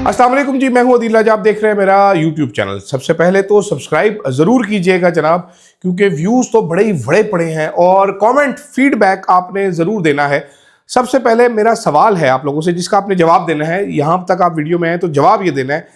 अस्सलाम वालेकुम जी, मैं हूं अदील राजा। आप देख रहे हैं मेरा यूट्यूब चैनल। सबसे पहले तो सब्सक्राइब ज़रूर कीजिएगा जनाब, क्योंकि व्यूज़ तो बड़े ही बड़े पड़े हैं और कमेंट फीडबैक आपने ज़रूर देना है। सबसे पहले मेरा सवाल है आप लोगों से, जिसका आपने जवाब देना है। यहाँ तक आप वीडियो में हैं तो जवाब ये देना है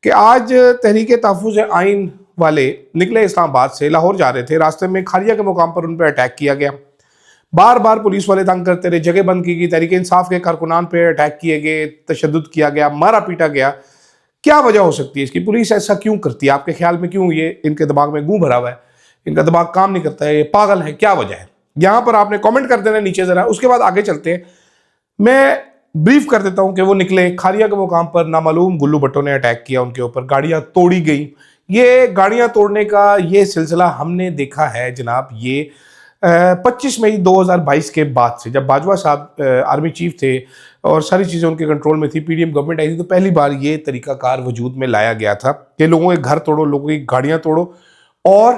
कि आज तहरीक तहफ़्फ़ुज़ आइन वाले निकले इस्लामाबाद से, लाहौर जा रहे थे। रास्ते में खारिया के मुकाम पर उन पर अटैक किया गया। बार बार पुलिस वाले तंग करते रहे, जगह बंद की गई, तहरीक इंसाफ के कारकुनान पे अटैक किए गए, तशद्दुद किया गया, मारा पीटा गया। क्या वजह हो सकती है इसकी? पुलिस ऐसा क्यों करती है? आपके ख्याल में क्यों ये इनके दिमाग में गूं भरा हुआ है? इनका दिमाग काम नहीं करता है? ये पागल है? क्या वजह है? यहां पर आपने कमेंट कर देना नीचे जरा। उसके बाद आगे चलते हैं। मैं ब्रीफ कर देता हूं कि वो निकले खारिया के मुकाम पर, नामालूम गुल्लू भट्टों ने अटैक किया उनके ऊपर, गाड़ियां तोड़ी गई। ये गाड़ियां तोड़ने का ये सिलसिला हमने देखा है जनाब, ये 25 मई 2022 के बाद से, जब बाजवा साहब आर्मी चीफ थे और सारी चीज़ें उनके कंट्रोल में थी, पीडीएम गवर्नमेंट आई थी, तो पहली बार ये तरीकाकार वजूद में लाया गया था कि लोगों के घर तोड़ो, लोगों की गाड़ियां तोड़ो और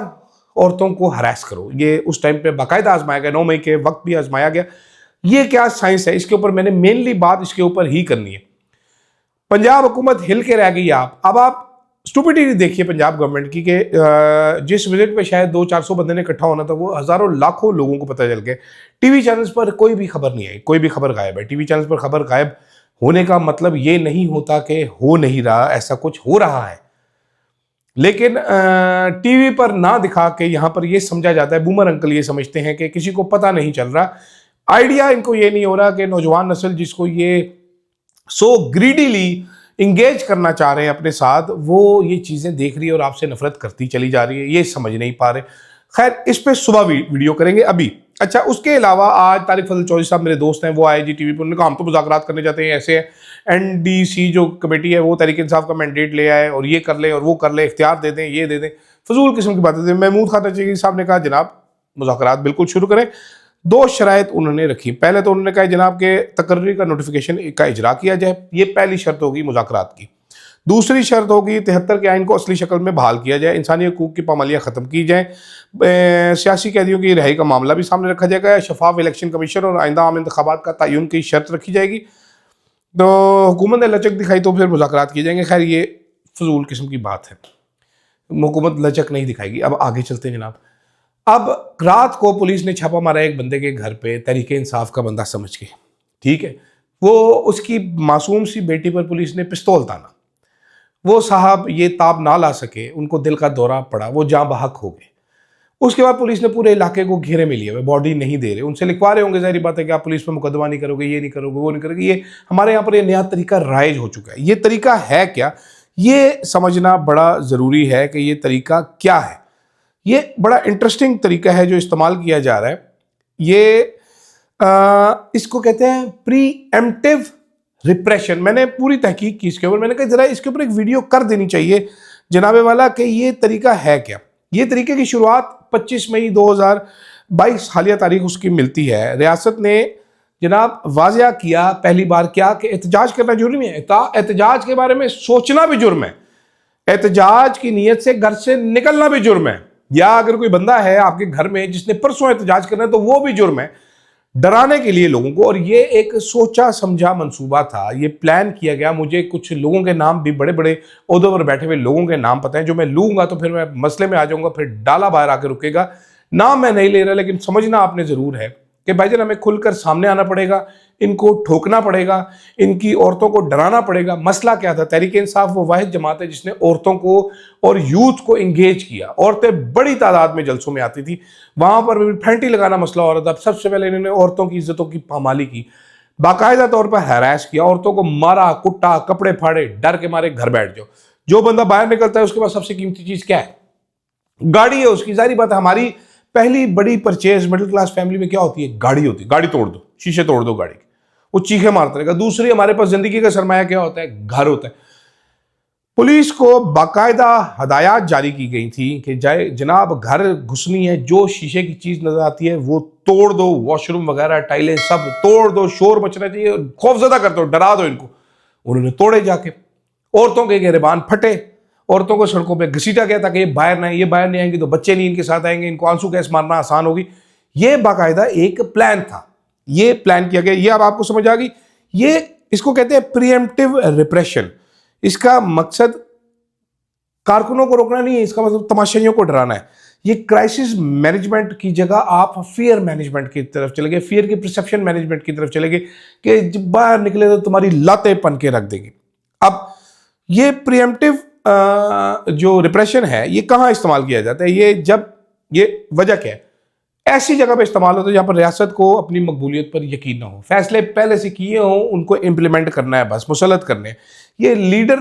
औरतों को हरास करो। ये उस टाइम पे बाकायदा आजमाया गया, 9 मई के वक्त भी आजमाया गया। ये क्या साइंस है? इसके ऊपर मैंने मेनली बात इसके ऊपर ही करनी है। पंजाब हुकूमत हिल के रह गई। अब आप स्टूपिडिटी देखिए पंजाब गवर्नमेंट की, कि जिस विजिट पे शायद 200-400 बंदे ने इकट्ठा होना था, वो हज़ारों लाखों लोगों को पता चल गया। टीवी चैनल्स पर कोई भी खबर नहीं आई, कोई भी खबर गायब है। टीवी चैनल्स पर खबर गायब होने का मतलब ये नहीं होता कि हो नहीं रहा, ऐसा कुछ हो रहा है। लेकिन टीवी पर ना दिखा के यहाँ पर ये समझा जाता है, बूमर अंकल ये समझते हैं कि किसी को पता नहीं चल रहा। आइडिया इनको ये नहीं हो रहा कि नौजवान नस्ल जिसको ये सो ग्रीडीली इंगेज करना चाह रहे हैं अपने साथ, वो ये चीज़ें देख रही है और आपसे नफरत करती चली जा रही है। ये समझ नहीं पा रहे। खैर, इस पे सुबह वीडियो करेंगे अभी। अच्छा, उसके अलावा आज तारिक फजल चौधरी साहब मेरे दोस्त हैं, वो आए जी टीवी पर। उन्होंने कहा हम तो मुज़ाकरात करने जाते हैं, ऐसे है। एनडीसी जो कमेटी है वो तहरीक इंसाफ का मैंडेट ले आए और ये कर ले और वो कर ले, इख्तियार दे दें, ये दे दें, फजूल किस्म की बातें। महमूद खान साहब ने कहा जनाब मुज़ाकरात बिल्कुल शुरू करें। 2 शराइत उन्होंने रखी। पहले तो उन्होंने कहा जनाब के तकर्री का नोटिफिकेशन का इजरा किया जाए, ये पहली शर्त होगी मुज़ाकरात की। दूसरी शर्त होगी 73 के आइन को असली शक्ल में बहाल किया जाए, इंसानी हकूक़ की पामालियाँ ख़त्म की जाएँ, सियासी कैदियों की रिहाई का मामला भी सामने रखा जाएगा, शफाफ इलेक्शन कमीशन और आइंदा आम इंतखाबात का तयन की शर्त रखी जाएगी। तो हुकूमत ने लचक दिखाई तो फिर मुज़ाकरात किए जाएंगे। खैर, ये फजूल किस्म की बात है, हुकूमत लचक नहीं दिखाएगी। अब आगे चलते हैं जनाब। अब रात को पुलिस ने छापा मारा एक बंदे के घर पे, तहरीक इंसाफ का बंदा समझ के, ठीक है। वो उसकी मासूम सी बेटी पर पुलिस ने पिस्तौल ताना। वो साहब ये ताब ना ला सके, उनको दिल का दौरा पड़ा, वो जाँ बहक हो गए। उसके बाद पुलिस ने पूरे इलाके को घेरे में लिया हुआ, बॉडी नहीं दे रहे। उनसे लिखवा रहे होंगे, ज़ाहिर बात है कि आप पुलिस पर मुकदमा नहीं करोगे, ये नहीं करोगे, वो नहीं करोगे। ये हमारे यहाँ पर ये नया तरीका राइज हो चुका है। ये तरीका है क्या, ये समझना बड़ा ज़रूरी है कि ये तरीका क्या है। ये बड़ा इंटरेस्टिंग तरीका है जो इस्तेमाल किया जा रहा है। ये इसको कहते हैं प्री एम्प्टिव रिप्रेशन। मैंने पूरी तहकीक की इसके ऊपर। मैंने कहा जरा इसके ऊपर एक वीडियो कर देनी चाहिए जनाबे वाला कि ये तरीका है क्या। ये तरीके की शुरुआत 25 मई 2022 हालिया तारीख उसकी मिलती है। रियासत ने जनाब वाजिया किया पहली बार क्या कि एहतजाज करना जुर्म है। एहतजाज के बारे में सोचना भी जुर्म है। एहतजाज की नीयत से घर से निकलना भी जुर्म है। या अगर कोई बंदा है आपके घर में जिसने परसों एहतजाज करना है तो वो भी जुर्म है, डराने के लिए लोगों को। और ये एक सोचा समझा मंसूबा था, ये प्लान किया गया। मुझे कुछ लोगों के नाम भी, बड़े बड़े ओहदों पर बैठे हुए लोगों के नाम पता है, जो मैं लूंगा तो फिर मैं मसले में आ जाऊंगा, फिर डाला बाहर आकर रुकेगा। नाम मैं नहीं ले रहा, लेकिन समझना आपने जरूर है कि भाईजान हमें खुलकर सामने आना पड़ेगा, इनको ठोकना पड़ेगा, इनकी औरतों को डराना पड़ेगा। मसला क्या था? तहरीक इंसाफ वो वाहिद जमात है जिसने औरतों को और यूथ को इंगेज किया। औरतें बड़ी तादाद में जलसों में आती थी, वहां पर भी फैंटी लगाना मसला हो रहा था। सबसे पहले इन्होंने औरतों की इज्जतों की पामाली की, बाकायदा तौर पर हैरास किया, औरतों को मारा, कुटा, कपड़े फाड़े, डर के मारे घर बैठ जाओ। जो बंदा बाहर निकलता है उसके पास सबसे कीमती चीज क्या है? गाड़ी है उसकी। जाहिर बात है, हमारी पहली बड़ी परचेज मिडिल क्लास फैमिली में क्या होती है? गाड़ी होती है। गाड़ी तोड़ दो, शीशे तोड़ दो गाड़ी के, वो चीखे मारता रहेगा। दूसरी, हमारे पास जिंदगी का सरमाया क्या होता है? घर होता है। पुलिस को बाकायदा हदायत जारी की गई थी कि जाए जनाब घर घुसनी है, जो शीशे की चीज नजर आती है वो तोड़ दो, वॉशरूम वगैरह टाइलें सब तोड़ दो, शोर मचना चाहिए, खौफजदा कर दो, डरा दो इनको। उन्होंने तोड़े जाके। औरतों के गिरबान फटे, औरतों को सड़कों पे घसीटा गया ताकि ये बाहर ना आए। ये बाहर नहीं आएंगी तो बच्चे नहीं इनके साथ आएंगे, इनको आंसू गैस मारना आसान होगी। ये बाकायदा एक प्लान था, ये प्लान किया गया। ये अब आपको समझ आ गई। ये इसको कहते हैं प्रीएम्प्टिव रिप्रेशन। इसका मकसद कारकुनों को रोकना नहीं है, इसका मतलब तमाशाइयों को डराना है। ये क्राइसिस मैनेजमेंट की जगह आप फियर मैनेजमेंट की तरफ चले गए, फियर की परसेप्शन मैनेजमेंट की तरफ चले गए कि जब बाहर निकले तो तुम्हारी लातें पन के रख देंगे। अब ये प्रिएम्प्टिव जो रिप्रेशन है ये कहाँ इस्तेमाल किया जाता है? ये जब ये वजह क्या है, ऐसी जगह पे इस्तेमाल होता है जहां पर रियासत को अपनी मकबूलियत पर यकीन ना हो, फैसले पहले से किए हों, उनको इम्प्लीमेंट करना है, बस मुसलत करने हैं। ये लीडर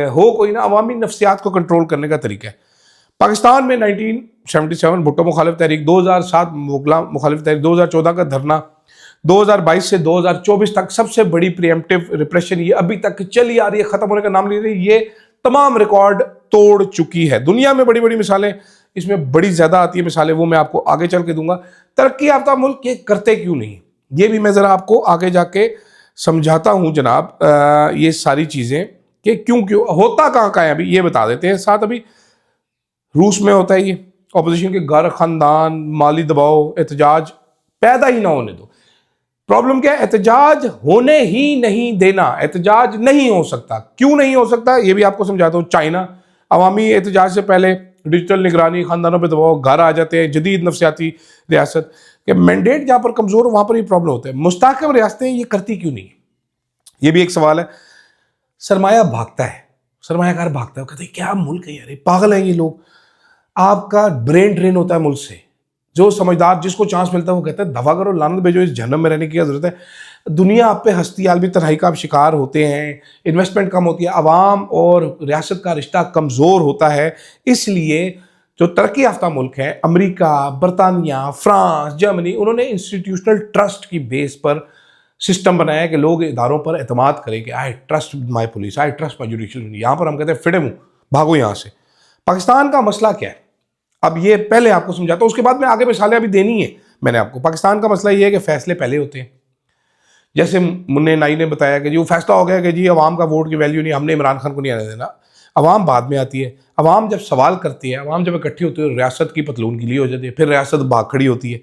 हो कोई ना, अवामी नफ्सियात को कंट्रोल करने का तरीका है। पाकिस्तान में 1977 भुट्टो मुखालिफ तहरीक, 2007 मुगला मुखालिफ तहरीक, 2014 का धरना, 2022 से 2024 तक सबसे बड़ी प्रिएम्प्टिव रिप्रेशन ये अभी तक चली आ रही है, खत्म होने का नाम नहीं रही। ये तमाम रिकॉर्ड तोड़ चुकी है। दुनिया में बड़ी बड़ी मिसालें, इसमें बड़ी ज्यादा आती है मिसालें, वो मैं आपको आगे चल के दूंगा। तरक्की याफ्ता मुल्क ये करते क्यों नहीं, ये भी मैं जरा आपको आगे जाके समझाता हूं जनाब। ये सारी चीजें कि क्यों क्यों होता कहाँ का है अभी ये बता देते हैं। साथ अभी रूस में होता है ये, ऑपोजिशन के घर, खानदान, माली दबाव, एहतजाज पैदा ही ना होने दो। प्रॉब्लम क्या है? एहतजाज होने ही नहीं देना। एहतजाज नहीं हो सकता। क्यों नहीं हो सकता ये भी आपको समझाता हूँ। चाइना, अवामी एहतजाज से पहले डिजिटल निगरानी, खानदानों पर दबाव, घर आ जाते हैं, जदीद नफ्सियाती रियासत के मैंडेट जहाँ पर कमज़ोर हो वहाँ पर ये प्रॉब्लम होता है। मुस्तहकम रियासतें ये करती क्यों नहीं, ये भी एक सवाल है। सरमाया भागता है, सरमायाकार भागता है, कहते हैं क्या मुल्क है यार, पागल है ये लोग। आपका ब्रेन ड्रेन होता है मुल्क से। जो समझदार, जिसको चांस मिलता है वो कहता है दफा करो, लानत भेजो, इस जहन्नम में रहने की क्या जरूरत है। दुनिया आप पे हस्ती आलमी तन्हाई का आप शिकार होते हैं, इन्वेस्टमेंट कम होती है, अवाम और रियासत का रिश्ता कमज़ोर होता है। इसलिए जो तरक्की याफ्ता मुल्क हैं, अमेरिका, बरतानिया, फ्रांस, जर्मनी, उन्होंने इंस्टीट्यूशनल ट्रस्ट की बेस पर सिस्टम बनाया कि लोग इदारों पर एतमाद करें कि I trust my police, I trust my judicial. यहाँ पर हम कहते हैं फिटे मुँह भागो यहाँ से। पाकिस्तान का मसला क्या है, अब ये पहले आपको समझाता हूँ, उसके बाद में आगे मिसालें अभी देनी है मैंने आपको। पाकिस्तान का मसला ये है कि फैसले पहले होते हैं। जैसे मुन्ने नाई ने बताया कि जी वो फैसला हो गया कि जी अवाम का वोट की वैल्यू नहीं, हमने इमरान खान को नहीं आने देना। अवाम बाद में आती है। अवाम जब सवाल करती है, अवाम जब इकट्ठी होती है, रियासत की पतलून गिली हो जाती है, फिर रियासत भाग खड़ी होती है,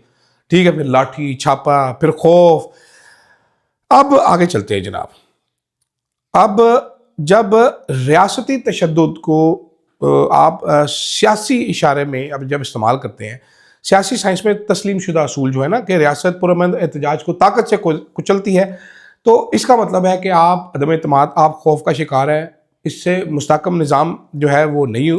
ठीक है, फिर लाठी छापा, फिर खौफ। अब आगे चलते हैं जनाब। अब जब रियासती तशद्दुद को आप सियासी इशारे में अब जब इस्तेमाल करते हैं, सियासी साइंस में तस्लीम शुदा असूल जो है ना कि रियासत पुरअमन एहतजाज को ताकत से कुचलती है, तो इसका मतलब है कि आप अदम एतमाद, आप खौफ का शिकार है। इससे मुस्तहकम निज़ाम जो है वो नहीं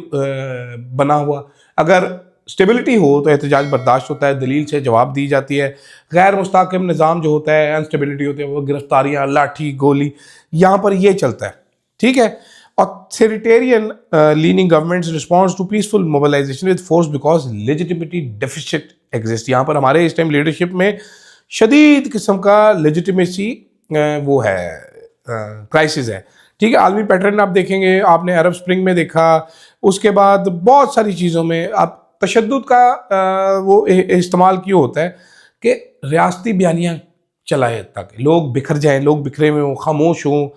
बना हुआ। अगर स्टेबिलिटी हो तो एहतजाज बर्दाश्त होता है, दलील से जवाब दी जाती है। गैर मुस्तहकम निज़ाम जो होता है, अनस्टेबिलिटी होती है, वो गिरफ्तारियाँ, लाठी गोली, यहाँ पर ये चलता है, ठीक है। Authoritarian leaning governments responds to peaceful mobilization with force because legitimacy deficit exists। यहाँ पर हमारे इस टाइम लीडरशिप में शदीद किस्म का लेजिटिमेसी वो है, क्राइसिस है, ठीक है। आलमी पैटर्न आप देखेंगे, आपने अरब स्प्रिंग में देखा, उसके बाद बहुत सारी चीज़ों में आप तशद्दुद का वो इस्तेमाल क्यों होता है कि रियासती बयानियाँ चलाए ताकि लोग बिखर जाएं, लोग बिखरे हुए हों, खामोश हों,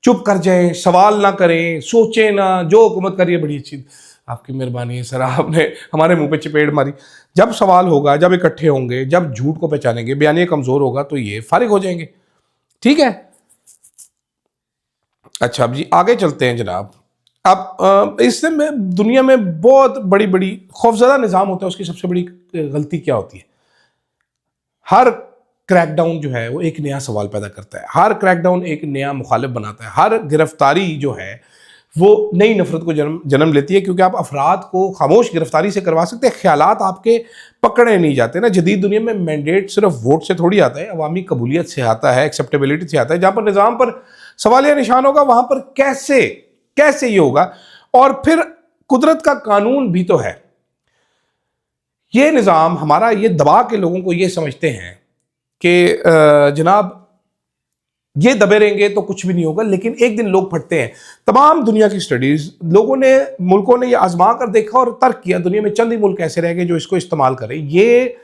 चुप कर जाएं, सवाल ना करें, सोचें ना, जो हुकूमत करिए बड़ी अच्छी। आपकी मेहरबानी है सर, आपने हमारे मुंह पे चपेट मारी। जब सवाल होगा, जब इकट्ठे होंगे, जब झूठ को पहचानेंगे, बयानिया कमज़ोर होगा तो ये फारिग हो जाएंगे, ठीक है। अच्छा अब जी आगे चलते हैं जनाब। अब इससे में दुनिया में बहुत बड़ी बड़ी खौफजदा निज़ाम होता है, उसकी सबसे बड़ी गलती क्या होती है? हर क्रैकडाउन जो है वो एक नया सवाल पैदा करता है, हर क्रैकडाउन एक नया मुखालिफ बनाता है, हर गिरफ्तारी जो है वो नई नफरत को जन्म लेती है, क्योंकि आप अफराद को खामोश गिरफ्तारी से करवा सकते हैं, ख्यालात आपके पकड़े नहीं जाते ना। जदीद दुनिया में मैंडेट सिर्फ वोट से थोड़ी आता है, अवामी कबूलियत से आता है, एक्सेप्टेबिलिटी से आता है। जहाँ पर निज़ाम पर सवालिया निशान होगा वहाँ पर कैसे कैसे ये होगा। और फिर कुदरत का कानून भी तो है। ये निज़ाम हमारा ये दबा के लोगों को ये समझते हैं कि जनाब ये दबे रहेंगे तो कुछ भी नहीं होगा, लेकिन एक दिन लोग फटते हैं। तमाम दुनिया की स्टडीज लोगों ने, मुल्कों ने ये आजमा कर देखा और तर्क किया, दुनिया में चंद ही मुल्क ऐसे रह गए जो इसको इस्तेमाल करें। ये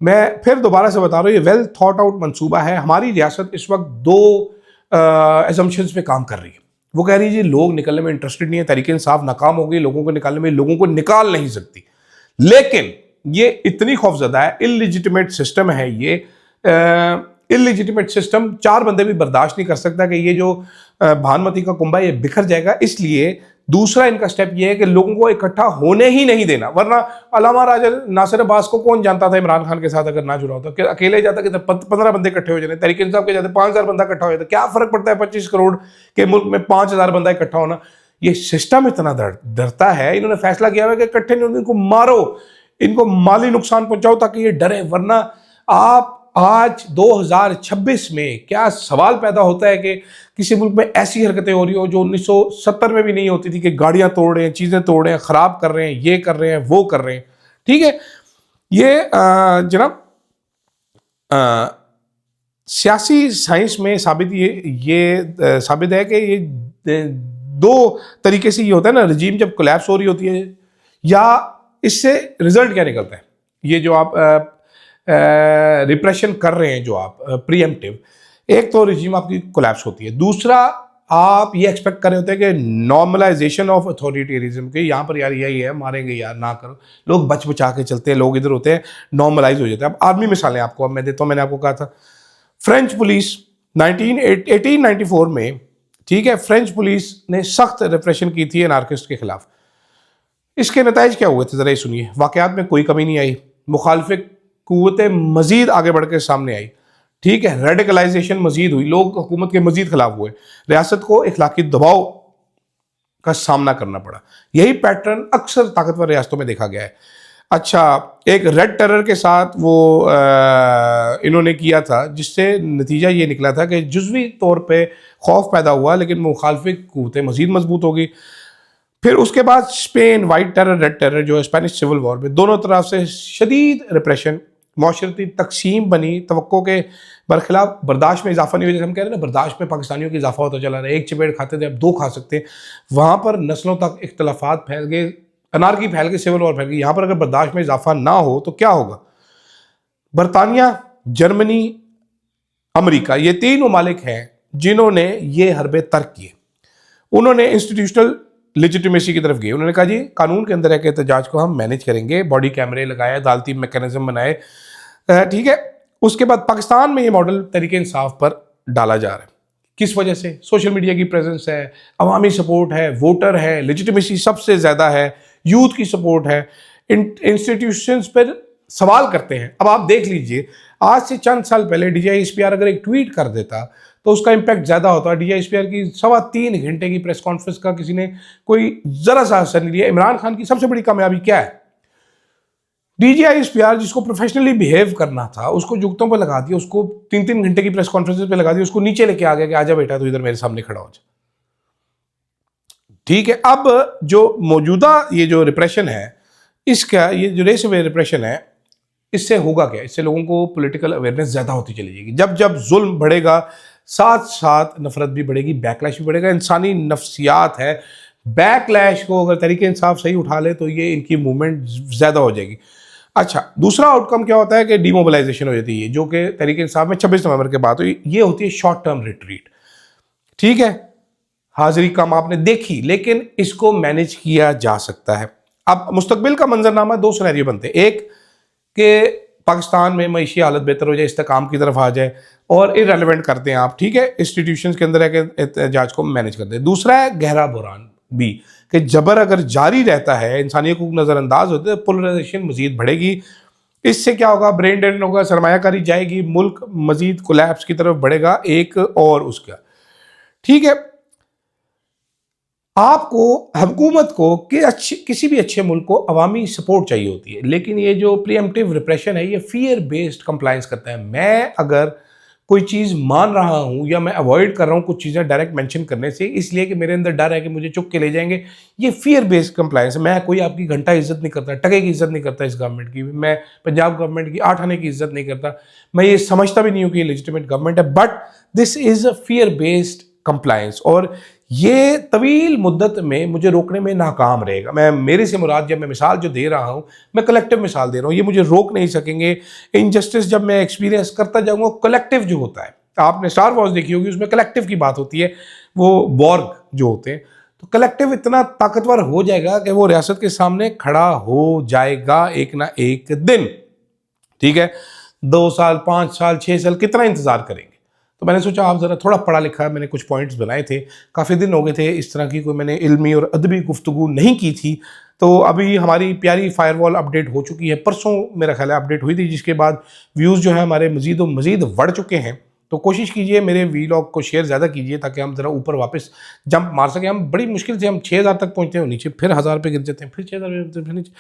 मैं फिर दोबारा से बता रहा हूँ, ये वेल थॉट आउट मंसूबा है। हमारी रियासत इस वक्त दो एजम्पशंस पे काम कर रही है। वो कह रही है जी लोग निकलने में इंटरेस्टेड नहीं है, तहरीक इंसाफ नाकाम हो गई लोगों को निकालने में, लोगों को निकाल नहीं सकती। लेकिन ये इतनी खौफजदा है, इलिजिटिमेट सिस्टम है ये, इलिजिटिमेट सिस्टम 4 बंदे भी बर्दाश्त नहीं कर सकता कि ये जो भानुमति का कुंभा ये बिखर जाएगा। इसलिए दूसरा इनका स्टेप ये है कि लोगों को इकट्ठा होने ही नहीं देना, वरना अलामा राजा नासिर अब्बास को कौन जानता था इमरान खान के साथ अगर ना जुड़ा होता, कि अकेले जाता कि 15 बंदे इकट्ठे हो जाते, तहरीक इंसाफ के जाते 5000 बंदा इकट्ठा हो जाता, क्या फर्क पड़ता है 25 करोड़ के मुल्क में 5000 बंदा इकट्ठा होना। ये सिस्टम इतना डरता है, इन्होंने फैसला किया हुआ कि इकट्ठे नहीं, इनको मारो, इनको माली नुकसान पहुंचाओ ताकि ये डरे। वरना आप आज 2026 में क्या सवाल पैदा होता है कि किसी मुल्क में ऐसी हरकतें हो रही हो जो 1970 में भी नहीं होती थी, कि गाड़ियां तोड़ रहे हैं, चीजें तोड़ रहे हैं, खराब कर रहे हैं, ये कर रहे हैं, वो कर रहे हैं। ठीक है, ये जनाब सियासी साइंस में साबित ये साबित है कि ये 2 तरीके से ये होता है ना, रजीम जब कोलैप्स हो रही होती है या इससे रिजल्ट क्या निकलता है, ये जो आप रिप्रेशन कर रहे हैं, जो आप प्रीएम्प्टिव, एक तो रजीम आपकी कोलैप्स होती है, दूसरा आप ये एक्सपेक्ट कर रहे होते हैं कि नॉर्मलाइजेशन ऑफ अथॉरिटेरिज्म के, यहाँ पर यार यही है, मारेंगे यार ना करो, लोग बच बचा के चलते हैं, लोग इधर होते हैं, नॉर्मलाइज हो जाते हैं। अब आर्मी मिसालें आपको अब मैं देता हूँ, मैंने आपको कहा था फ्रेंच पुलिस 1894 में, ठीक है, फ्रेंच पुलिस ने सख्त रिप्रेशन की थी एनार्किस्ट के खिलाफ। इसके नतीजे क्या हुए थे जरा सुनिए। वाकयात में कोई कमी नहीं आई, मुखालिफ कुव्वतें मजीद आगे बढ़ के सामने आई, ठीक है, रेडिकलाइजेशन मजीद हुई, लोग हुकूमत के मजीद खिलाफ हुए, रियासत को इखलाकी दबाव का सामना करना पड़ा। यही पैटर्न अक्सर ताकतवर रियासतों में देखा गया है। अच्छा, एक रेड टेरर के साथ वो इन्होंने किया था, जिससे नतीजा ये निकला था कि जुज़वी तौर पे खौफ पैदा हुआ, लेकिन मुखालिफ कुव्वतें मजीद मजबूत हो गई। फिर उसके बाद Spain, white terror, red terror, जो स्पेनिश सिविल वॉर में दोनों तरफ से शदीद रिप्रेशन, माशरती तकसीम बनी, तवक्को के बरखिलाफ बर्दाश्त में इजाफा नहीं हुआ। जैसे हम कह रहे हैं ना, बर्दाश्त में पाकिस्तानियों की इजाफा होता चला रहा है, एक चपेट खाते थे अब 2 खा सकते हैं, वहाँ पर नस्लों तक इख्तलाफात फैल गए, अनारकी फैल गई, सिविल वॉर फैल गई। यहाँ पर अगर बर्दाश्त में इजाफा ना हो तो क्या होगा। बरतानिया, जर्मनी, अमेरिका, ये 3 ममालिक हैं जिन्होंने ये हरबे तर्क किए। उन्होंने इंस्टीट्यूशनल लेजिटिमेसी की तरफ गए, उन्होंने कहा जी कानून के अंदर है कि एहतजाज को हम मैनेज करेंगे, बॉडी कैमरे लगाए, अदालती मैकेनिज्म बनाए, ठीक है। उसके बाद पाकिस्तान में ये मॉडल तरीके इंसाफ पर डाला जा रहा है। किस वजह से? सोशल मीडिया की प्रेजेंस है, अवामी सपोर्ट है, वोटर है, लेजिटिमेसी सबसे ज़्यादा है, यूथ की सपोर्ट है, इंस्टीट्यूशंस पर सवाल करते हैं। अब आप देख लीजिए, आज से चंद साल पहले DGISPR अगर एक ट्वीट कर देता तो उसका इंपैक्ट ज़्यादा होता। DGISPR की 3.25 घंटे की प्रेस कॉन्फ्रेंस का किसी ने कोई ज़रा सा असर नहीं लिया। इमरान खान की सबसे बड़ी कामयाबी क्या है? DGISPR जिसको प्रोफेशनली बिहेव करना था, उसको जुगतों पर लगा दिया, उसको 3-3 घंटे की प्रेस कॉन्फ्रेंस पे लगा दिया, उसको नीचे लेके आ गया कि आजा बेटा, तो इधर मेरे सामने खड़ा हो जा। ठीक है, अब जो मौजूदा ये जो रिप्रेशन है, इसका ये जो रेस वे रिप्रेशन है, इससे होगा क्या? इससे लोगों को पॉलिटिकल अवेयरनेस ज़्यादा होती चली जाएगी। जब जब जुल्म बढ़ेगा, साथ साथ नफरत भी बढ़ेगी, बैकलैश भी बढ़ेगा। इंसानी नफ्सियात है, बैकलैश को अगर तरीके इंसाफ सही उठा ले तो ये इनकी मूवमेंट ज़्यादा हो जाएगी। अच्छा, दूसरा आउटकम क्या होता है कि डीमोबिलाइजेशन हो जाती है, जो कि तरीके इंसाफ में 26 नवंबर के बाद हुई। ये होती है शॉर्ट टर्म रिट्रीट। ठीक है, हाजिरी कम आपने देखी, लेकिन इसको मैनेज किया जा सकता है। अब मुस्तकबिल का मंजरनामा 2 सिनेरियो बनते हैं। एक कि पाकिस्तान में मईशी हालत बेहतर हो जाए, इस्तेकाम की तरफ आ जाए और इररेलेवेंट करते हैं आप, ठीक है, इंस्टीट्यूशंस के अंदर है कि एहतजाज को मैनेज करते हैं। दूसरा है गहरा बुरान भी, कि जबर अगर जारी रहता है, इंसानी हकूक नज़रअंदाज होते हैं, पोलराइजेशन मजीद बढ़ेगी। इससे क्या होगा? ब्रेन ड्रेन होगा, सरमायाकारी जाएगी, मुल्क मजीद कोलैप्स की तरफ बढ़ेगा। एक और उसका, ठीक है, आपको हुकूमत को किसी भी अच्छे मुल्क को अवामी सपोर्ट चाहिए होती है, लेकिन ये जो प्रीएम्प्टिव रिप्रेशन है, ये फियर बेस्ड कंप्लायंस करता है। मैं अगर कोई चीज़ मान रहा हूँ या मैं अवॉइड कर रहा हूँ कुछ चीज़ें डायरेक्ट मेंशन करने से, इसलिए कि मेरे अंदर डर है कि मुझे चुप के ले जाएंगे, ये फियर बेस्ड कंप्लायंस है। मैं कोई आपकी घंटा इज्जत नहीं करता, टके की इज्जत नहीं करता इस गवर्नमेंट की, मैं पंजाब गवर्नमेंट की 8 आने की इज्जत नहीं करता, मैं ये समझता भी नहीं हूँ कि ये लेजिटिमेट गवर्नमेंट है, but this is a fear based compliance, और ये तवील मुद्दत में मुझे रोकने में नाकाम रहेगा। मैं मेरे से मुराद, जब मैं मिसाल जो दे रहा हूँ, मैं कलेक्टिव मिसाल दे रहा हूँ, ये मुझे रोक नहीं सकेंगे। इनजस्टिस जब मैं एक्सपीरियंस करता जाऊँगा, कलेक्टिव जो होता है, आपने स्टार वॉर्स देखी होगी, उसमें कलेक्टिव की बात होती है, वो बॉर्ग जो होते हैं, तो कलेक्टिव इतना ताकतवर हो जाएगा कि वो रियासत के सामने खड़ा हो जाएगा एक ना एक दिन। ठीक है, 2 साल, 5 साल, 6 साल कितना इंतज़ार करेंगे। तो मैंने सोचा आप ज़रा थोड़ा पढ़ा लिखा है, मैंने कुछ पॉइंट्स बनाए थे, काफ़ी दिन हो गए थे इस तरह की कोई मैंने इल्मी और अदबी गुफ्तगू नहीं की थी। तो अभी हमारी प्यारी फायरवॉल अपडेट हो चुकी है, परसों मेरा ख्याल है अपडेट हुई थी, जिसके बाद व्यूज़ जो है हमारे मज़ीद व मज़ीद बढ़ चुके हैं। तो कोशिश कीजिए मेरे वीलॉग को शेयर ज़्यादा कीजिए ताकि हम ज़रा ऊपर वापस जंप मार सकें। हम बड़ी मुश्किल से हम 6,000 तक पहुँचते हैं, नीचे फिर 1000 पे गिर जाते हैं, फिर 6,000 पे गिर जाते हैं, फिर नीचे।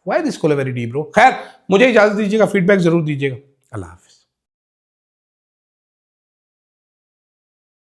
Why this Cola very deep bro. खैर मुझे इजाज़त दीजिएगा, फीडबैक ज़रूर दीजिएगा। अल्लाह हाफ़िज़।